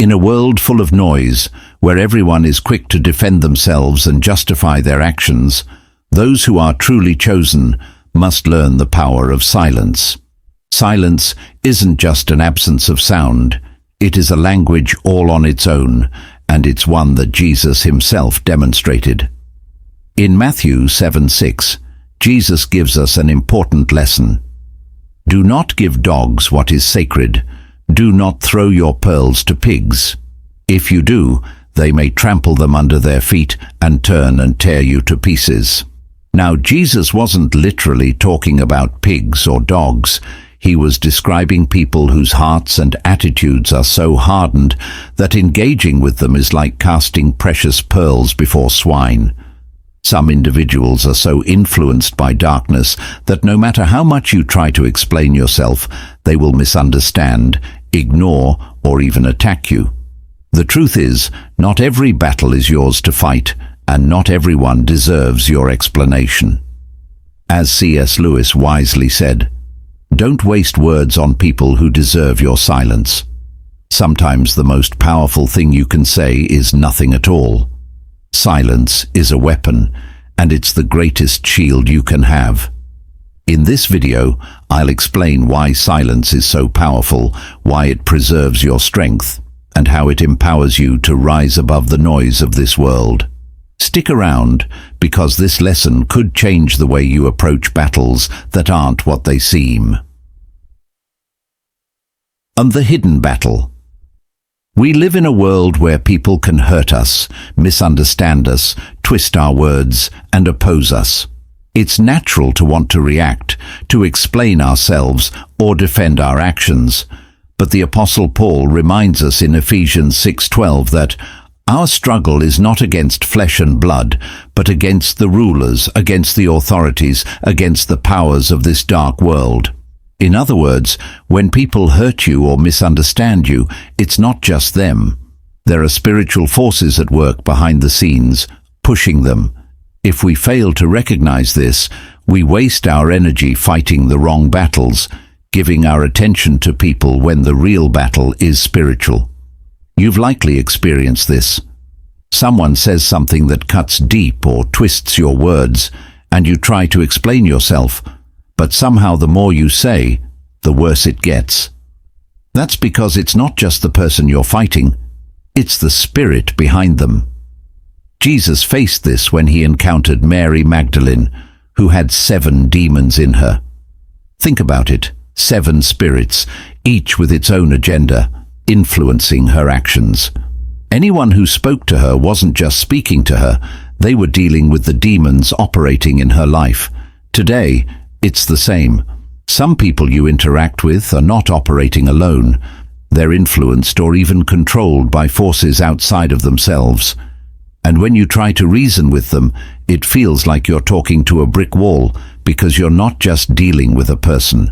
In a world full of noise, where everyone is quick to defend themselves and justify their actions, those who are truly chosen must learn the power of silence. Silence isn't just an absence of sound, it is a language all on its own, and it's one that Jesus himself demonstrated. In Matthew 7:6, Jesus gives us an important lesson. Do not give dogs what is sacred. Do not throw your pearls to pigs. If you do, they may trample them under their feet and turn and tear you to pieces. Now, Jesus wasn't literally talking about pigs or dogs. He was describing people whose hearts and attitudes are so hardened that engaging with them is like casting precious pearls before swine. Some individuals are so influenced by darkness that no matter how much you try to explain yourself, they will misunderstand, ignore, or even attack you. The truth is, not every battle is yours to fight, and not everyone deserves your explanation. As C.S. Lewis wisely said, don't waste words on people who deserve your silence. Sometimes the most powerful thing you can say is nothing at all. Silence is a weapon, and it's the greatest shield you can have. In this video, I'll explain why silence is so powerful, why it preserves your strength, and how it empowers you to rise above the noise of this world. Stick around, because this lesson could change the way you approach battles that aren't what they seem. And the hidden battle. We live in a world where people can hurt us, misunderstand us, twist our words, and oppose us. It's natural to want to react, to explain ourselves, or defend our actions. But the Apostle Paul reminds us in Ephesians 6:12 that our struggle is not against flesh and blood, but against the rulers, against the authorities, against the powers of this dark world. In other words, when people hurt you or misunderstand you, it's not just them. There are spiritual forces at work behind the scenes, pushing them. If we fail to recognize this, we waste our energy fighting the wrong battles, giving our attention to people when the real battle is spiritual. You've likely experienced this. Someone says something that cuts deep or twists your words, and you try to explain yourself, but somehow the more you say, the worse it gets. That's because it's not just the person you're fighting, it's the spirit behind them. Jesus faced this when he encountered Mary Magdalene, who had 7 demons in her. Think about it, 7 spirits, each with its own agenda, influencing her actions. Anyone who spoke to her wasn't just speaking to her, they were dealing with the demons operating in her life. Today, it's the same. Some people you interact with are not operating alone. They're influenced or even controlled by forces outside of themselves. And when you try to reason with them, it feels like you're talking to a brick wall, because you're not just dealing with a person.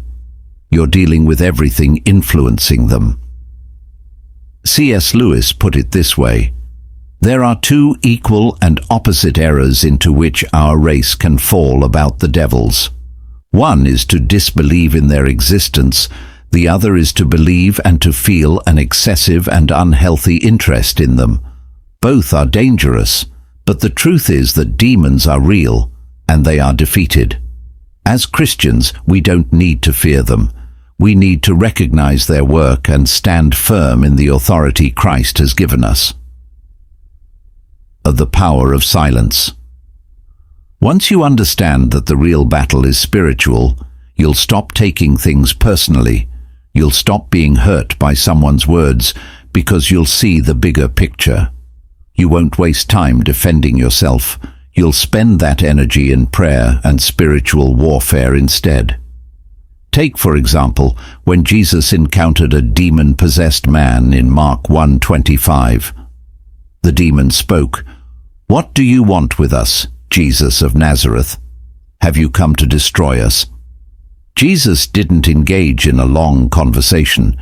You're dealing with everything influencing them. C.S. Lewis put it this way: there are 2 equal and opposite errors into which our race can fall about the devils. One is to disbelieve in their existence, the other is to believe and to feel an excessive and unhealthy interest in them. Both are dangerous, but the truth is that demons are real, and they are defeated. As Christians, we don't need to fear them. We need to recognize their work and stand firm in the authority Christ has given us. The power of silence. Once you understand that the real battle is spiritual, you'll stop taking things personally. You'll stop being hurt by someone's words because you'll see the bigger picture. You won't waste time defending yourself. You'll spend that energy in prayer and spiritual warfare instead. Take, for example, when Jesus encountered a demon-possessed man in Mark 1:25. The demon spoke, "What do you want with us, Jesus of Nazareth? Have you come to destroy us?" Jesus didn't engage in a long conversation.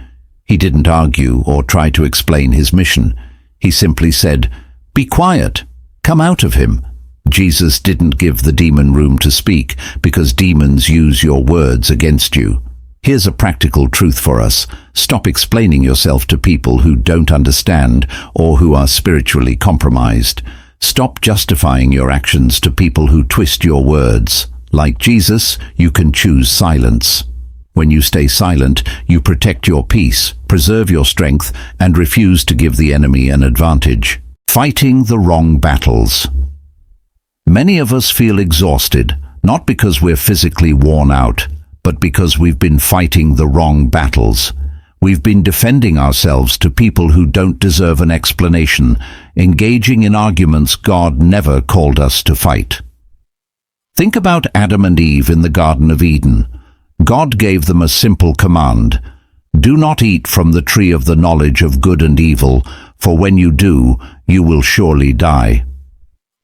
He didn't argue or try to explain his mission. He simply said, "Be quiet. Come out of him." Jesus didn't give the demon room to speak, because demons use your words against you. Here's a practical truth for us. Stop explaining yourself to people who don't understand or who are spiritually compromised. Stop justifying your actions to people who twist your words. Like Jesus, you can choose silence. When you stay silent, you protect your peace, preserve your strength, and refuse to give the enemy an advantage. Fighting the wrong battles. Many of us feel exhausted, not because we're physically worn out, but because we've been fighting the wrong battles. We've been defending ourselves to people who don't deserve an explanation, engaging in arguments God never called us to fight. Think about Adam and Eve in the Garden of Eden. God gave them a simple command: do not eat from the tree of the knowledge of good and evil, for when you do, you will surely die.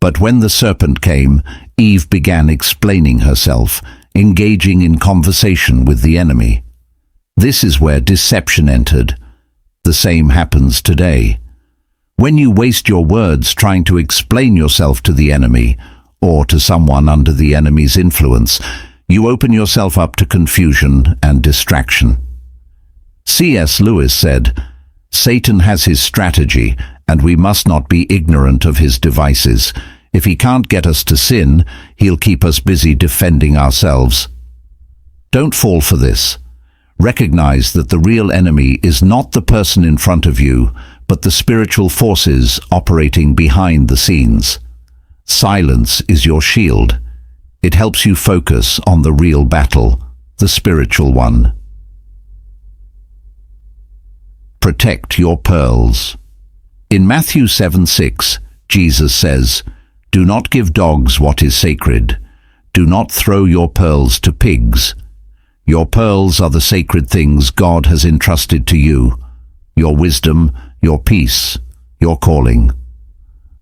But when the serpent came, Eve began explaining herself, engaging in conversation with the enemy. This is where deception entered. The same happens today. When you waste your words trying to explain yourself to the enemy, or to someone under the enemy's influence, you open yourself up to confusion and distraction. C.S. Lewis said, "Satan has his strategy, and we must not be ignorant of his devices. If he can't get us to sin, he'll keep us busy defending ourselves." Don't fall for this. Recognize that the real enemy is not the person in front of you, but the spiritual forces operating behind the scenes. Silence is your shield. It helps you focus on the real battle, the spiritual one. Protect your pearls. In Matthew 7:6, Jesus says, "Do not give dogs what is sacred. Do not throw your pearls to pigs." Your pearls are the sacred things God has entrusted to you: your wisdom, your peace, your calling.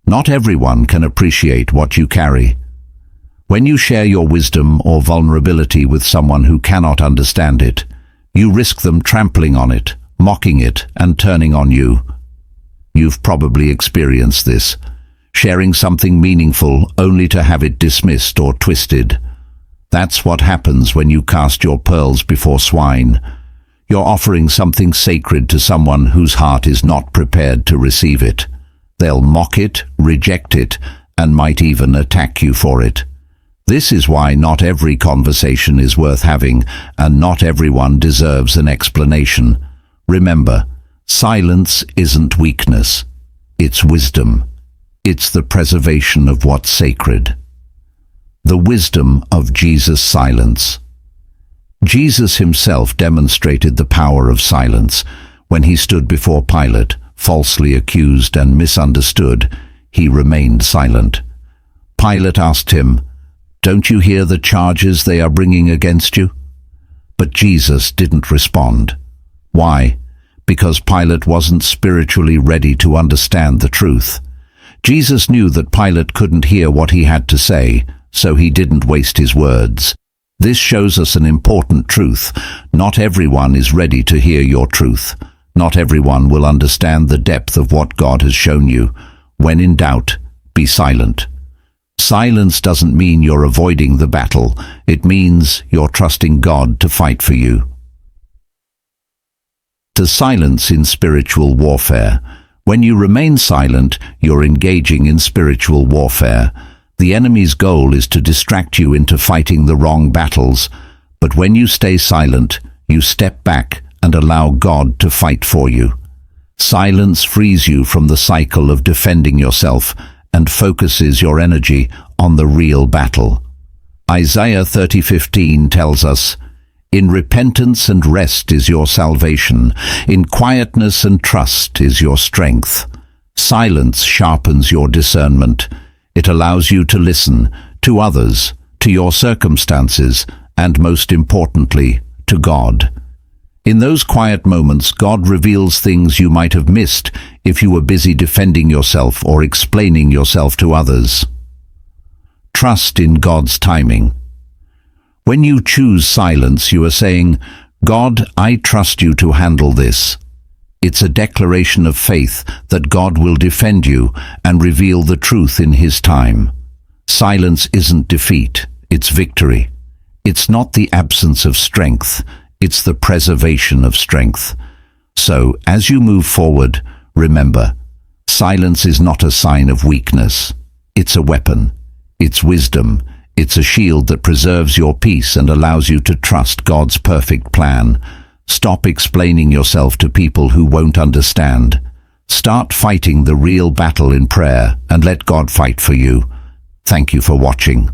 Not everyone can appreciate what you carry. When you share your wisdom or vulnerability with someone who cannot understand it, you risk them trampling on it, mocking it, and turning on you. You've probably experienced this, sharing something meaningful only to have it dismissed or twisted. That's what happens when you cast your pearls before swine. You're offering something sacred to someone whose heart is not prepared to receive it. They'll mock it, reject it, and might even attack you for it. This is why not every conversation is worth having, and not everyone deserves an explanation. Remember, silence isn't weakness. It's wisdom. It's the preservation of what's sacred. The wisdom of Jesus' silence. Jesus himself demonstrated the power of silence. When he stood before Pilate, falsely accused and misunderstood, he remained silent. Pilate asked him, "Don't you hear the charges they are bringing against you?" But Jesus didn't respond. Why? Because Pilate wasn't spiritually ready to understand the truth. Jesus knew that Pilate couldn't hear what he had to say, so he didn't waste his words. This shows us an important truth. Not everyone is ready to hear your truth. Not everyone will understand the depth of what God has shown you. When in doubt, be silent. Silence doesn't mean you're avoiding the battle. It means you're trusting God to fight for you. To silence in spiritual warfare. When you remain silent, you're engaging in spiritual warfare. The enemy's goal is to distract you into fighting the wrong battles, but when you stay silent, you step back and allow God to fight for you. Silence frees you from the cycle of defending yourself and focuses your energy on the real battle. Isaiah 30:15 tells us, "In repentance and rest is your salvation. In quietness and trust is your strength." Silence sharpens your discernment. It allows you to listen to others, to your circumstances, and most importantly, to God. In those quiet moments, God reveals things you might have missed if you were busy defending yourself or explaining yourself to others. Trust in God's timing. When you choose silence, you are saying, "God, I trust you to handle this." It's a declaration of faith that God will defend you and reveal the truth in His time. Silence isn't defeat, it's victory. It's not the absence of strength, It's the preservation of strength. So, as you move forward, remember, silence is not a sign of weakness. It's a weapon. It's wisdom. It's a shield that preserves your peace and allows you to trust God's perfect plan. Stop explaining yourself to people who won't understand. Start fighting the real battle in prayer and let God fight for you. Thank you for watching.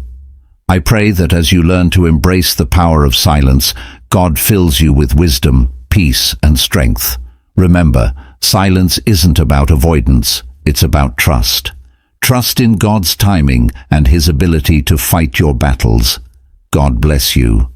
I pray that as you learn to embrace the power of silence, God fills you with wisdom, peace, and strength. Remember, silence isn't about avoidance, it's about trust. Trust in God's timing and His ability to fight your battles. God bless you.